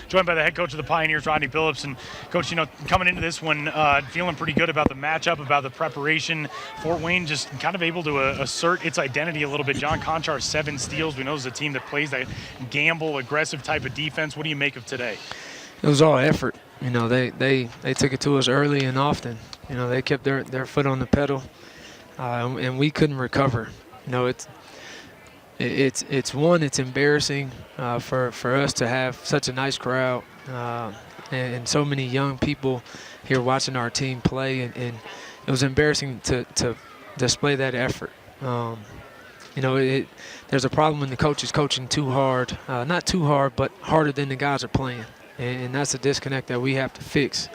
Joined by the head coach of the Pioneers, Rodney Billups. And Coach, coming into this one, feeling pretty good about the matchup, about the preparation. Fort Wayne just kind of able to assert its identity a little bit. John Conchar, 7 steals. We know this is a team that plays that gamble, aggressive type of defense. What do you make of today? It was all effort. They took it to us early and often. They kept their foot on the pedal, and we couldn't recover. It's embarrassing for us to have such a nice crowd and so many young people here watching our team play, and it was embarrassing to display that effort. There's a problem when the coach is coaching too hard, not too hard, but harder than the guys are playing, and that's a disconnect that we have to fix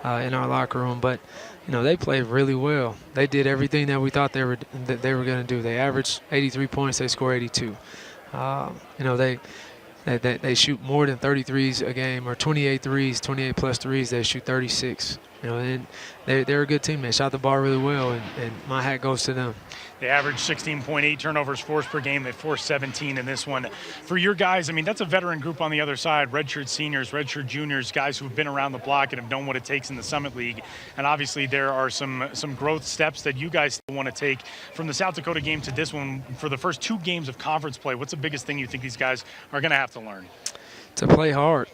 in our locker room. But they played really well. They did everything that we thought they were going to do. They averaged 83 points. They scored 82. They shoot more than 30 threes a game, or 28 threes, 28 plus threes. They shoot 36. And they're a good team. They shot the ball really well, and my hat goes to them. They averaged 16.8 turnovers forced per game. They forced 17 in this one. For your guys, that's a veteran group on the other side, redshirt seniors, redshirt juniors, guys who have been around the block and have known what it takes in the Summit League. And obviously there are some growth steps that you guys still want to take from the South Dakota game to this one. For the first 2 games of conference play, what's the biggest thing you think these guys are going to have to learn? To play hard.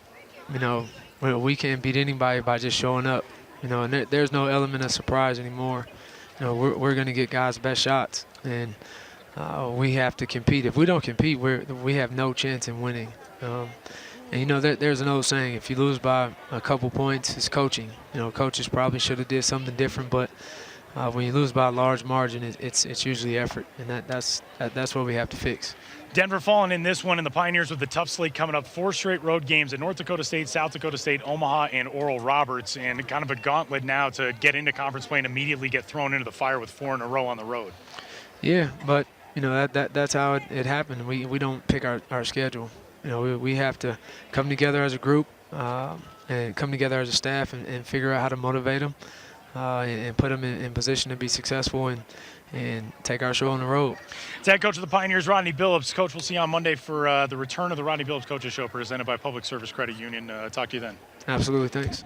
We can't beat anybody by just showing up. And there's no element of surprise anymore. We're going to get guys' best shots, and we have to compete. If we don't compete, we have no chance in winning. There's an old saying: if you lose by a couple points, it's coaching. Coaches probably should have did something different, but when you lose by a large margin, it's usually effort, and that's what we have to fix. Denver falling in this one, and the Pioneers with the tough slate coming up. 4 straight road games at North Dakota State, South Dakota State, Omaha, and Oral Roberts, and kind of a gauntlet now to get into conference play and immediately get thrown into the fire with 4 in a row on the road. Yeah, but that's how it happened. We don't pick our schedule. We have to come together as a group and come together as a staff and figure out how to motivate them and put them in position to be successful and take our show on the road. It's head coach of the Pioneers, Rodney Billups. Coach, we'll see you on Monday for the return of the Rodney Billups Coaches Show presented by Public Service Credit Union. Talk to you then. Absolutely. Thanks.